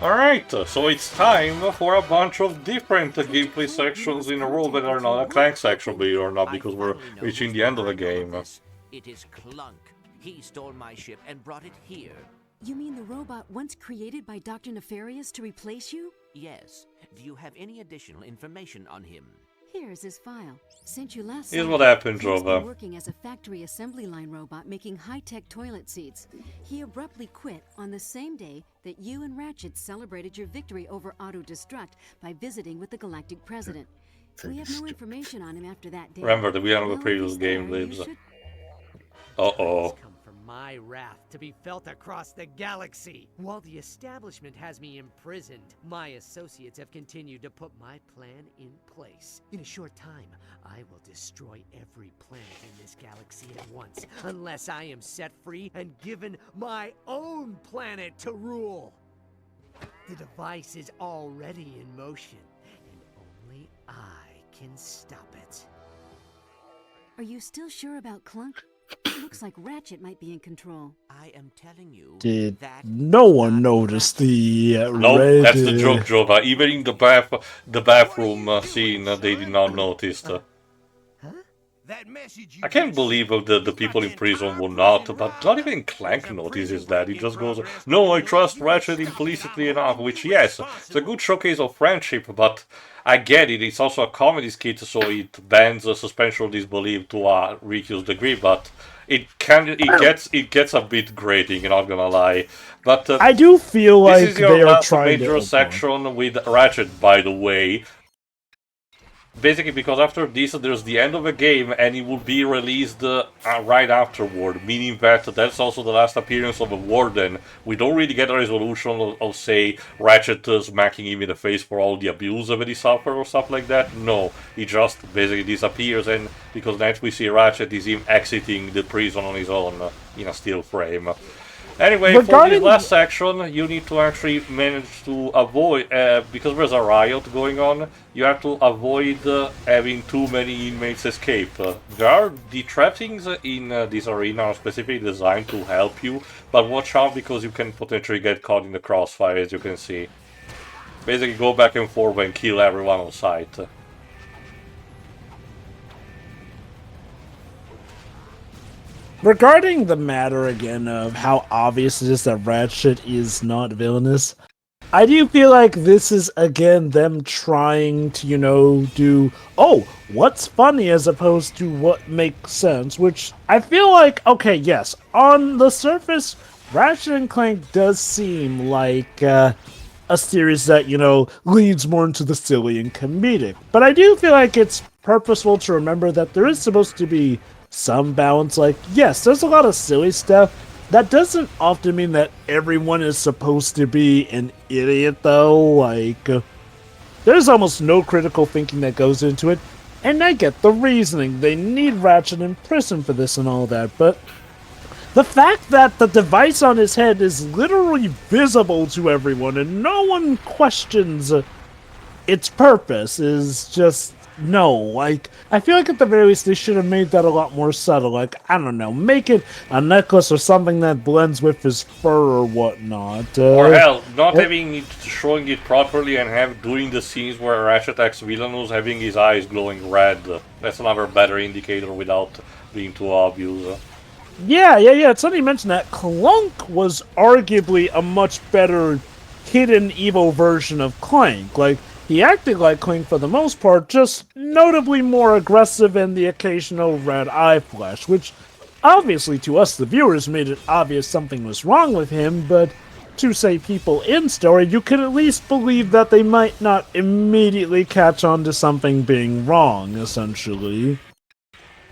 Alright, so it's time for a bunch of different gameplay sections in a row that are not a Clank section, believe it or not, because we're reaching the end of the game. It is Clunk. He stole my ship and brought it here. You mean the robot once created by Dr. Nefarious to replace you? Yes. Do you have any additional information on him? Here's his file. Sent you last Here's summer. what happened, He's been Jova. working as a factory assembly line robot making high-tech toilet seats. He abruptly quit on the same day that you and Ratchet celebrated your victory over Auto-Destruct by visiting with the Galactic President. We have no information on him after that day. Remember that we have a Well, previous if he's game there, you lives. should- Uh-oh. Come from my wrath to be felt across the galaxy. While the establishment has me imprisoned, my associates have continued to put my plan in place. In a short time, I will destroy every planet in this galaxy at once, unless I am set free and given my own planet to rule. The device is already in motion, and only I can stop it. Are you still sure about Clunk? It looks like Ratchet might be in control. I am telling you Did that no one notice the Nope, red... that's the joke, Jova. Even in the bathroom scene, they did not notice. I can't believe the people in prison will not, but not even Clank notices that. He just goes, no, I trust Ratchet implicitly enough, which, yes, it's a good showcase of friendship, but I get it, it's also a comedy skit, so it bans a suspension of disbelief to a ridiculous degree, but it gets a bit grating, not gonna lie. But I do feel like this is your they are last trying major to... section with Ratchet, by the way. Basically, because after this, there's the end of the game, and it will be released right afterward, meaning that that's also the last appearance of a Warden. We don't really get a resolution of say, Ratchet smacking him in the face for all the abuse that he suffered or stuff like that. No, he just basically disappears, and because next we see Ratchet is him exiting the prison on his own in a steel frame. Anyway, for this last section, you need to actually manage to avoid, because there's a riot going on, you have to avoid having too many inmates escape. There are the trappings in this arena are specifically designed to help you, but watch out because you can potentially get caught in the crossfire, as you can see. Basically go back and forth and kill everyone on sight. Regarding the matter again of how obvious it is that Ratchet is not villainous, I do feel like this is again them trying to, do, oh, what's funny as opposed to what makes sense, which I feel like, okay, yes, on the surface, Ratchet and Clank does seem like a series that, leads more into the silly and comedic. But I do feel like it's purposeful to remember that there is supposed to be some balance. Like, yes, there's a lot of silly stuff. That doesn't often mean that everyone is supposed to be an idiot, though. Like, there's almost no critical thinking that goes into it. And I get the reasoning. They need Ratchet in prison for this and all that, but the fact that the device on his head is literally visible to everyone and no one questions its purpose is just... no, like, I feel like at the very least they should have made that a lot more subtle. Like, I don't know, make it a necklace or something that blends with his fur or whatnot. Or hell, not having it, showing it properly and doing the scenes where Ratchet acts villainous, having his eyes glowing red. That's another better indicator without being too obvious. Yeah, it's funny you mentioned that. Clunk was arguably a much better hidden evil version of Clank. Like, he acted like Clank for the most part, just notably more aggressive and the occasional red eye flash, which obviously to us the viewers made it obvious something was wrong with him, but to say people in story, you can at least believe that they might not immediately catch on to something being wrong, essentially.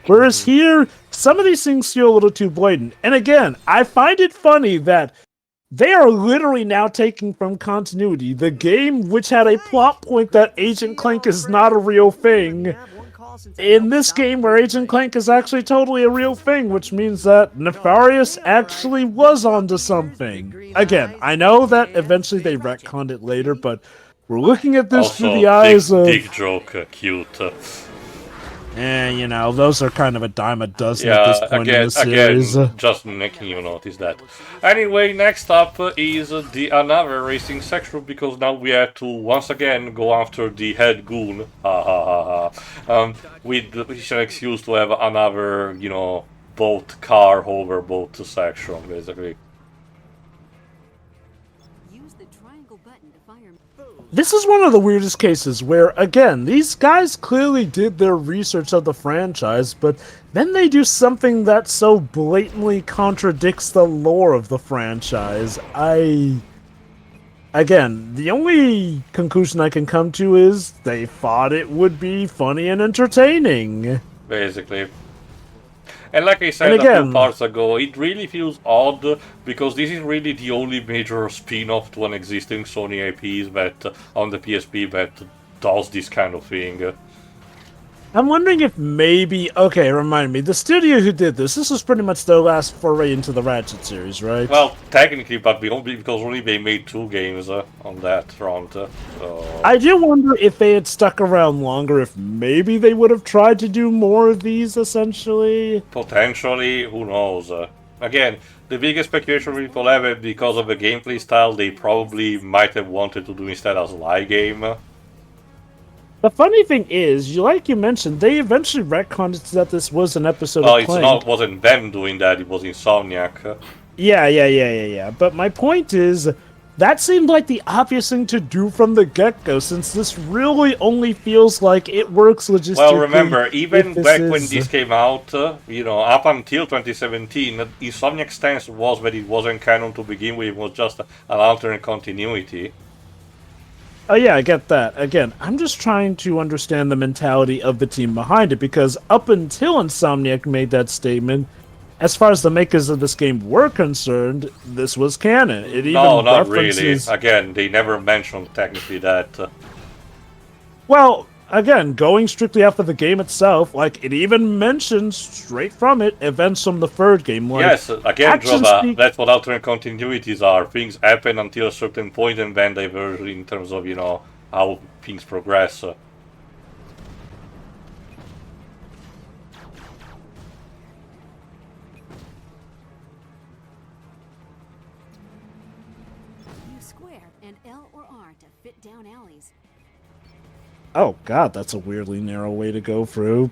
Whereas here, some of these things feel a little too blatant. And again, I find it funny that they are literally now taking from continuity the game which had a plot point that Agent Clank is not a real thing, in this game where Agent Clank is actually totally a real thing, which means that Nefarious actually was onto something. Again, I know that eventually they retconned it later, but we're looking at this Also, through the eyes of... dick joke, cute. you know, those are kind of a dime a dozen at this point in the series. Again, just making you notice that. Anyway, next up is the another racing section, because now we have to once again go after the Head Goon. With an excuse to have another, you know, boat car hoverboat section, basically. Use the triangle button to fire. This is one of the weirdest cases where, again, these guys clearly did their research of the franchise, but then they do something that so blatantly contradicts the lore of the franchise. Again, the only conclusion I can come to is they thought it would be funny and entertaining. Basically. And like I said And a again, few parts ago, it really feels odd, because this is really the only major spin-off to an existing Sony IP that on the PSP that does this kind of thing. I'm wondering if maybe... Okay, remind me. The studio who did this was pretty much their last foray into the Ratchet series, right? Well, technically, but because only they made 2 games on that front. So. I do wonder if they had stuck around longer, if maybe they would have tried to do more of these, essentially. Potentially, who knows? Again, the biggest speculation people have it because of the gameplay style, they probably might have wanted to do instead as a live game. The funny thing is, like you mentioned, they eventually retconned that this was an episode of Clank. It wasn't them doing that, it was Insomniac. Yeah. But my point is, that seemed like the obvious thing to do from the get-go, since this really only feels like it works logistically. Well, remember, even back when this came out, you know, up until 2017, Insomniac's stance was that it wasn't canon to begin with, it was just an alternate continuity. Oh yeah, I get that. Again, I'm just trying to understand the mentality of the team behind it, because up until Insomniac made that statement, as far as the makers of this game were concerned, this was canon. It even No, not references... really. Again, they never mentioned technically that. Well, again, going strictly after the game itself, like, it even mentions straight from it events from the third game. Like, yes, again, Droba, that's what alternate continuities are. Things happen until a certain point and then diverge in terms of, you know, how things progress. Use square and L or R to fit down alleys. oh god, that's a weirdly narrow way to go through.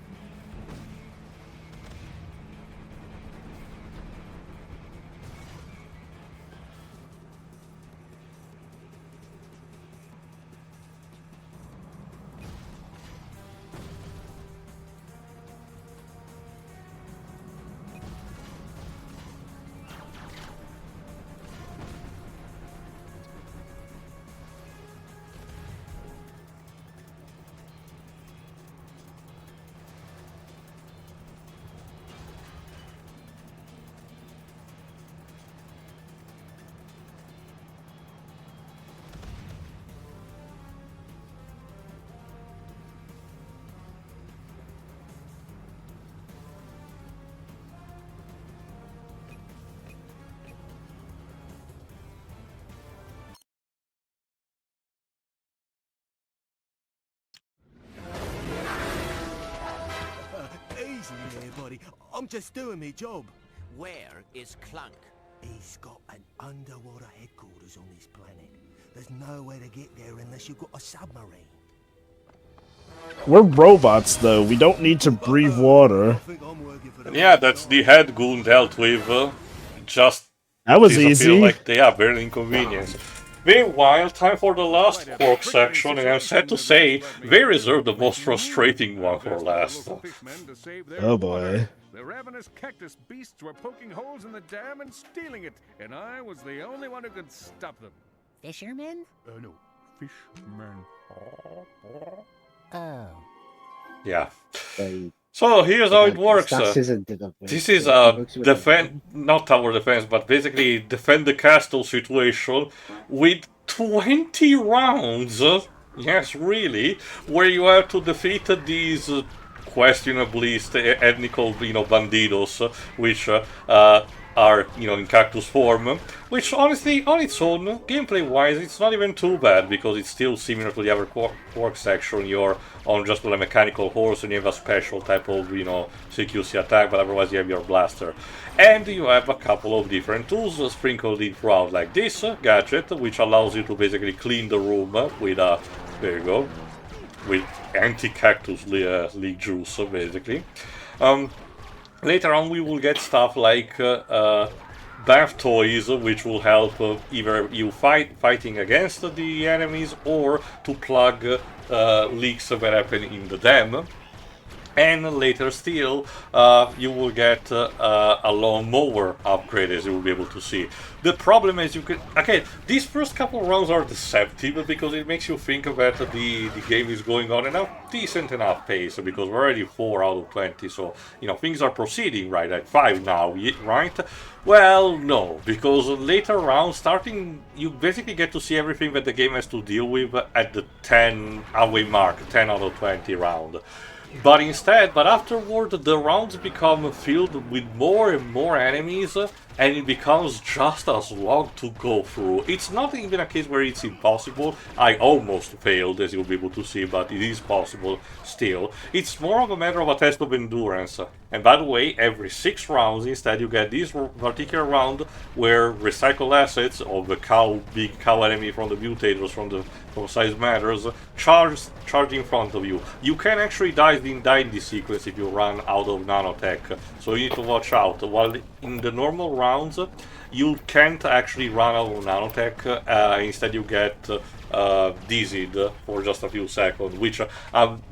Easy there, buddy. I'm just doing my job. Where is Clank? He's got an underwater headquarters on this planet. There's no way to get there unless you've got a submarine. We're robots, though. We don't need to breathe water. I think I'm working for the Yeah, that's the Head Goon dealt with. Just That was disappear easy. like they are, very inconvenient. Meanwhile, time for the last Qwark section, and I'm sad to say, they reserved the most frustrating one for last. Oh boy. The ravenous cactus beasts were poking holes in the dam and stealing it, and I was the only one who could stop them. Fishermen? No, fishmen. Oh. Yeah. They, So here's how it works. This is a not tower defense, but basically defend the castle situation with 20 rounds. Yes, really, where you have to defeat these questionably ethnical, bandidos, which are, in cactus form, which honestly, on its own, gameplay-wise, it's not even too bad, because it's still similar to the other Qwark section. You're on just a mechanical horse, and you have a special type of, CQC attack, but otherwise you have your blaster. And you have a couple of different tools sprinkled in throughout, like this gadget, which allows you to basically clean the room with a, there you go, with anti-cactus leak juice, basically. Later on we will get stuff like bath toys, which will help either you fighting against the enemies or to plug leaks that happen in the dam. And later still, you will get a lawnmower upgrade, as you will be able to see. The problem is okay, these first couple of rounds are deceptive because it makes you think that the game is going on at a decent enough pace, because we're already 4 out of 20, so, things are proceeding right at 5 now, right? Well, no, because later rounds, starting, you basically get to see everything that the game has to deal with at the 10 away mark, 10 out of 20 round. But afterward, the rounds become filled with more and more enemies, and it becomes just as long to go through. It's not even a case where it's impossible. I almost failed, as you'll be able to see, but it is possible still. It's more of a matter of a test of endurance. And by the way, every 6 rounds, instead, you get this particular round where recycled assets of the big cow enemy from the mutators from Size Matters charge in front of you. You can actually die in this sequence if you run out of nanotech, so you need to watch out. While in the normal rounds, you can't actually run out of nanotech, instead you get dizzied for just a few seconds, which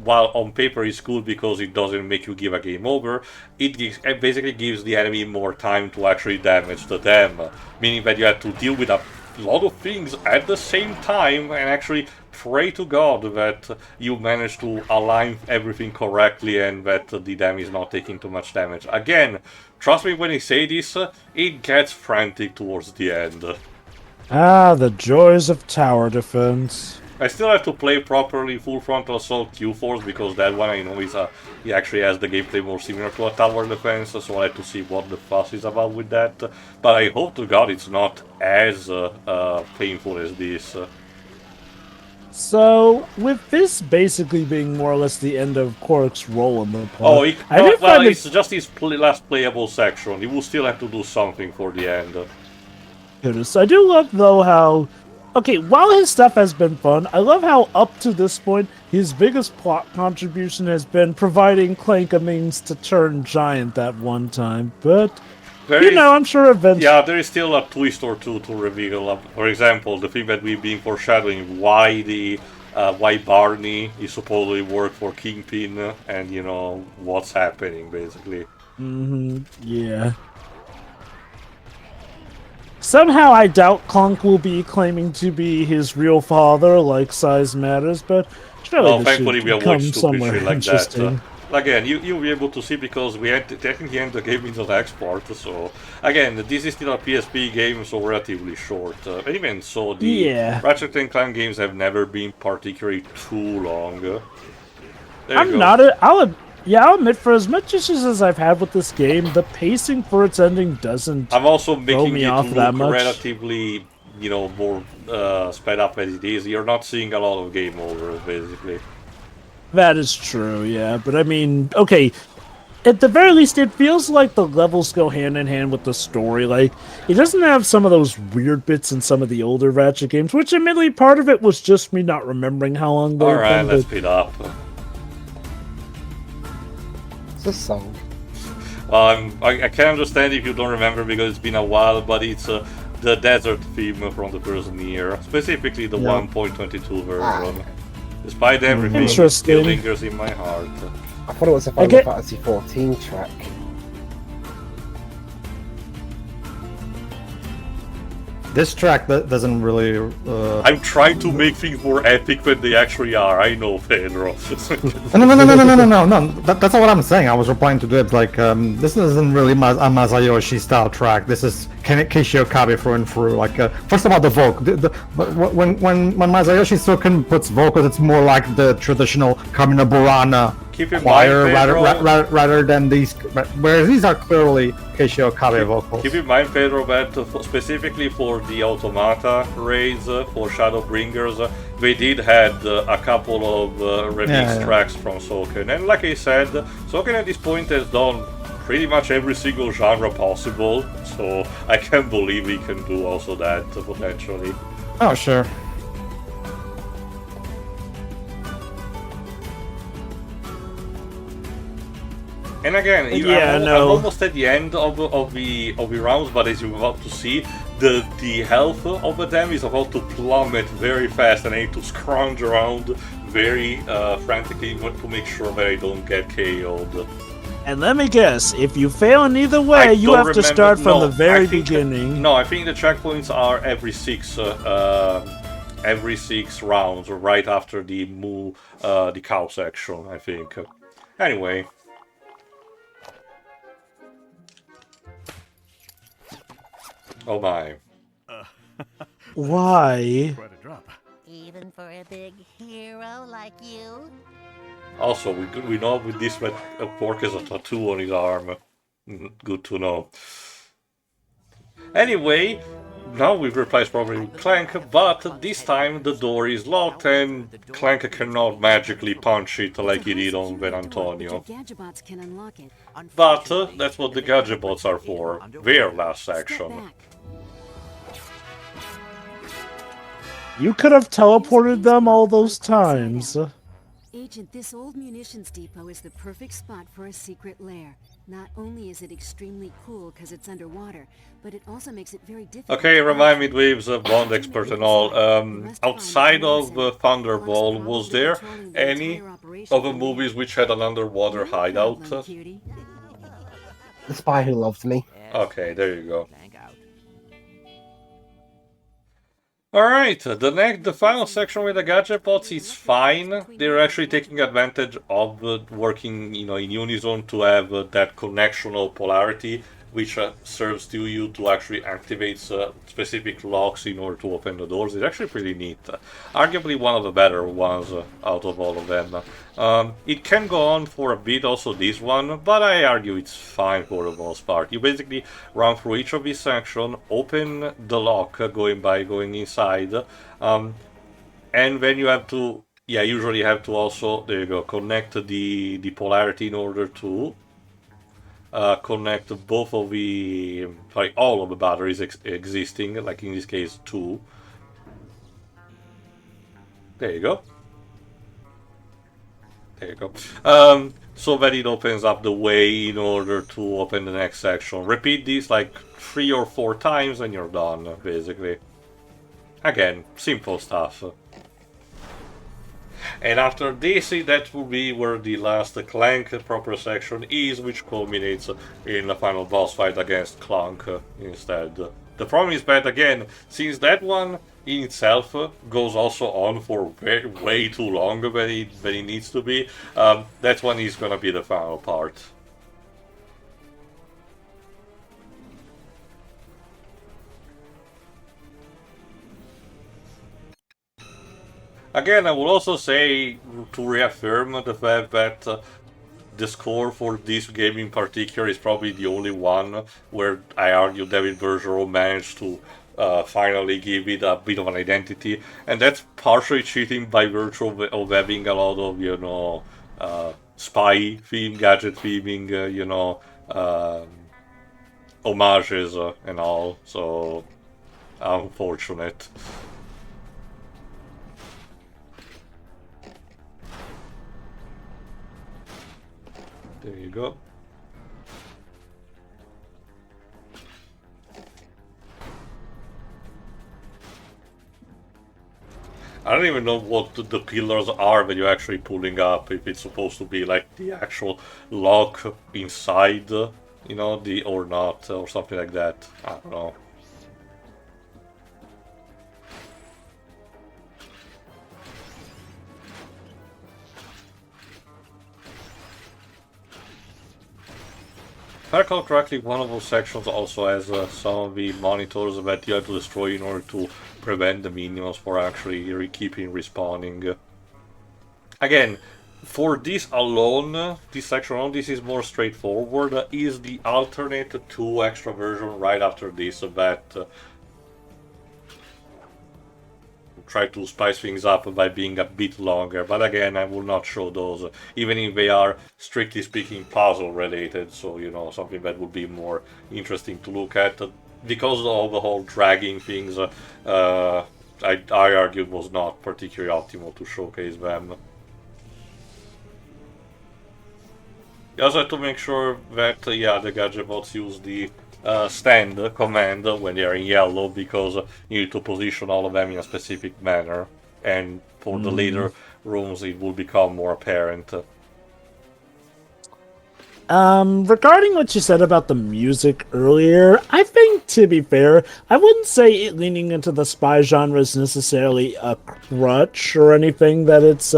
while on paper is good because it doesn't make you give a game over, it basically gives the enemy more time to actually damage the dam, meaning that you have to deal with a lot of things at the same time and actually pray to God that you manage to align everything correctly and that the dam is not taking too much damage. Again, trust me when I say this, it gets frantic towards the end. Ah, the joys of tower defense. I still have to play properly Full Frontal Assault Q-Force, because that one I know he actually has the gameplay more similar to a tower defense, so I have to see what the fuss is about with that. But I hope to God it's not as painful as this. So, with this basically being more or less the end of Qwark's role in the plot... It's just his last playable section. He will still have to do something for the end. Goodness, I do love, though, how... Okay, while his stuff has been fun, I love how up to this point, his biggest plot contribution has been providing Clank a means to turn giant that one time, but... I'm sure eventually... Yeah, there is still a twist or two to reveal. For example, the thing that we've been foreshadowing, why Barney is supposedly work for Kingpin, and, what's happening, basically. Yeah. Somehow I doubt Clank will be claiming to be his real father, like Size Matters, but surely this thankfully we avoid stupid shit like interesting. that. Again, you'll be able to see because we technically end the game in the export, so... Again, this is still a PSP game, so relatively short. And even so, the Ratchet & Clank games have never been particularly too long. I'll admit, for as much issues as I've had with this game, the pacing for its ending doesn't I'm also making me it off look that much. relatively, more sped up as it is. You're not seeing a lot of game overs, basically. That is true, yeah. But I mean, okay, at the very least, it feels like the levels go hand in hand with the story. Like, it doesn't have some of those weird bits in some of the older Ratchet games, which admittedly, part of it was just me not remembering how long they've been. Alright, let's speed up. It's a song. I can understand if you don't remember because it's been a while, but it's the desert theme from the first Nier, specifically the 1.22 version. Despite everything, it still lingers in my heart. I thought it was a Final Fantasy XIV track. This track doesn't really... I'm trying to make things more epic than they actually are, I know, Pedro. No, that's not what I'm saying. I was replying to it, like, this isn't really a Masayoshi style track. This is Keiichi Okabe through and through. Like, first of all, the vocal. When Masayoshi Suken puts vocals, it's more like the traditional Kamina Burana keep in choir mind, Pedro, rather than these, whereas these are clearly Keisho Okabe vocals. Keep in mind, Pedro, that specifically for the Automata raids, for Shadowbringers, they did had a couple of remix tracks from Soken. And like I said, Soken at this point has done pretty much every single genre possible, so I can't believe he can do also that, potentially. Oh, sure. And again, I'm almost at the end of the rounds, but as you're about to see, the health of them is about to plummet very fast, and I need to scrounge around very frantically to make sure that I don't get KO'd. And let me guess, if you fail in either way, you have to start from the very beginning. No, I think the checkpoints are every six rounds, or right after the the cow section, I think. Anyway. Oh my. Why? Quite a drop. Even for a big hero like you? Also, we know with this that Qwark has a tattoo on his arm. Good to know. Anyway, now we've replaced probably Clank, but this time the door is locked and Clank cannot magically punch it like he did on Ver Antonio. But that's what the Gadgetbots are for, their last action. You could have teleported them all those times. Agent, this old munitions depot is the perfect spot for a secret lair. Not only is it extremely cool because it's underwater, but it also makes it very difficult. Okay, remind me, Dweebs, Bond expert and all. Outside of Thunderball, was there any of the movies which had an underwater hideout? The Spy Who Loved Me. Okay, there you go. Alright, the final section with the Gadgetbots is fine. They're actually taking advantage of working in unison to have that connectional polarity, which serves to you to actually activate specific locks in order to open the doors. It's actually pretty neat. Arguably one of the better ones out of all of them. It can go on for a bit, also this one, but I argue it's fine for the most part. You basically run through each of these sections, open the lock going inside, and then you have to, usually have to also, there you go, connect the polarity in order to connect both of the, all of the batteries existing, like in this case 2. There you go. There you go. So that it opens up the way in order to open the next section. Repeat this like 3 or 4 times and you're done, basically. Again, simple stuff. And after this, that will be where the last Clank proper section is, which culminates in the final boss fight against Clank instead. The problem is that, again, since that one in itself goes also on for way too long than it needs to be, that one is gonna be the final part. Again, I will also say, to reaffirm the fact that the score for this game in particular is probably the only one where I argue David Bergeron managed to finally give it a bit of an identity, and that's partially cheating by virtue of having a lot of, spy theme, gadget theming, homages and all, so unfortunate. There you go. I don't even know what the pillars are that you're actually pulling up, if it's supposed to be like the actual lock inside, or not, or something like that. I don't know. If I recall correctly, one of those sections also has some of the monitors that you have to destroy in order to prevent the minions for actually keeping respawning. Again, for this alone, this section alone, this is more straightforward. Is the alternate 2 extra version right after this that try to spice things up by being a bit longer, but again, I will not show those, even if they are strictly speaking puzzle related, so you know, something that would be more interesting to look at. Because of the whole dragging things, I argued was not particularly optimal to showcase them. You also have to make sure that, yeah, the gadget bots use the stand command when they are in yellow, because you need to position all of them in a specific manner, and for the later rooms it will become more apparent. Regarding what you said about the music earlier, I think, to be fair, I wouldn't say it leaning into the spy genre is necessarily a crutch or anything that it's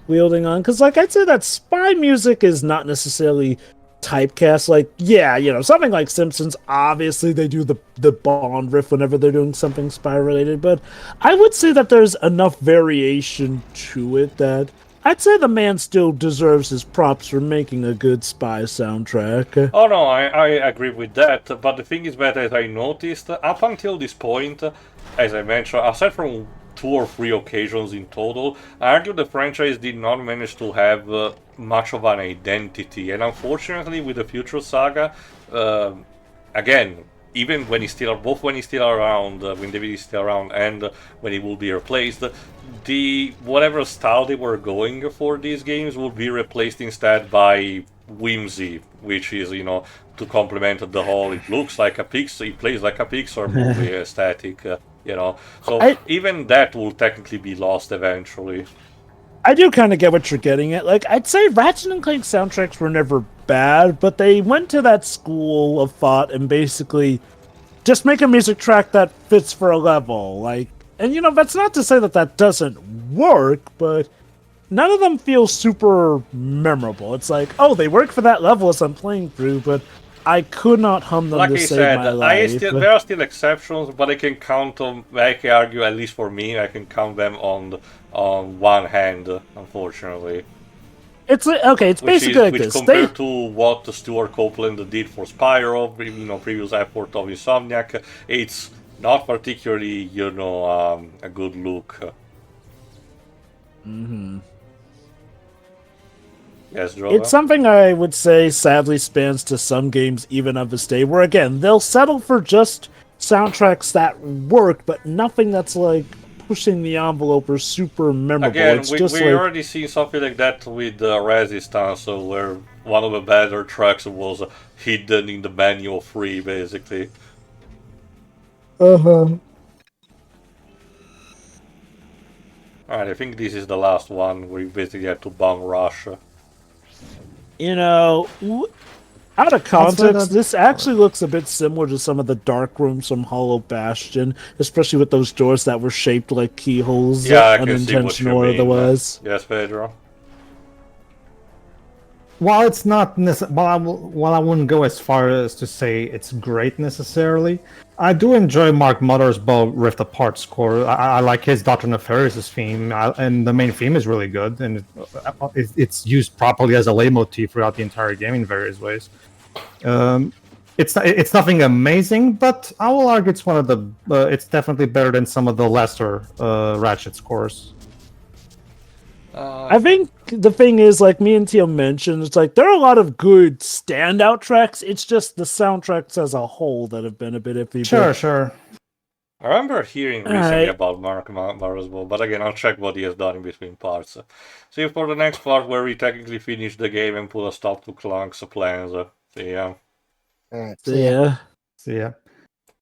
wielding on, because like I'd say that spy music is not necessarily typecast. Like, yeah, you know, something like Simpsons, obviously they do the Bond riff whenever they're doing something spy related, but I would say that there's enough variation to it that I'd say the man still deserves his props for making a good spy soundtrack. Oh no, I agree with that, but the thing is that, as I noticed, up until this point, as I mentioned, aside from 2 or 3 occasions in total, I argue the franchise did not manage to have much of an identity, and unfortunately with the Future Saga, again, even when he's still, both when he's still around, when David is still around, and when he will be replaced, the whatever style they were going for these games will be replaced instead by whimsy, which is, you know, to complement the whole, it looks like a Pixar, it plays like a Pixar movie aesthetic, you know. So even that will technically be lost eventually. I do kind of get what you're getting at. Like, I'd say Ratchet and Clank soundtracks were never bad, but they went to that school of thought and basically just make a music track that fits for a level. Like, and you know, that's not to say that that doesn't work, but none of them feel super memorable. It's like, oh, they work for that level as I'm playing through, but I could not hum them like to I save said, my life. There are still exceptions, but I can count them. I can argue, at least for me, I can count them on one hand, unfortunately. It's okay. It's basically like this. Compared to what Stuart Copeland did for Spyro, you know, previous effort of Insomniac, it's not particularly, you know, a good look. Yes, Droga? It's something I would say sadly spans to some games even of this day, where again, they'll settle for just soundtracks that work, but nothing that's like pushing the envelope or super memorable. Again, it's we just already seen something like that with Resistance, where one of the better tracks was hidden in the menu of 3, basically. Alright, I think this is the last one where you basically have to bum rush. You know, out of context, this actually looks a bit similar to some of the dark rooms from Hollow Bastion, especially with those doors that were shaped like keyholes, yeah, I can unintentional see what or you mean. otherwise. Yes, Pedro? While it's not while I wouldn't go as far as to say it's great necessarily, I do enjoy Mark Mothersbaugh Rift Apart score. I like his Doctor Nefarious' theme, and the main theme is really good, and it's used properly as a leitmotif throughout the entire game in various ways. It's nothing amazing, but I will argue it's one of the it's definitely better than some of the lesser Ratchet scores. I think the thing is, like me and Tio mentioned, it's like there are a lot of good standout tracks. It's just the soundtracks as a whole that have been a bit iffy. Sure. I remember hearing recently about Mark Mothersbaugh, but again, I'll check what he has done in between parts. See you for the next part where we technically finish the game and put a stop to Clank's plans. See ya. See ya. See ya.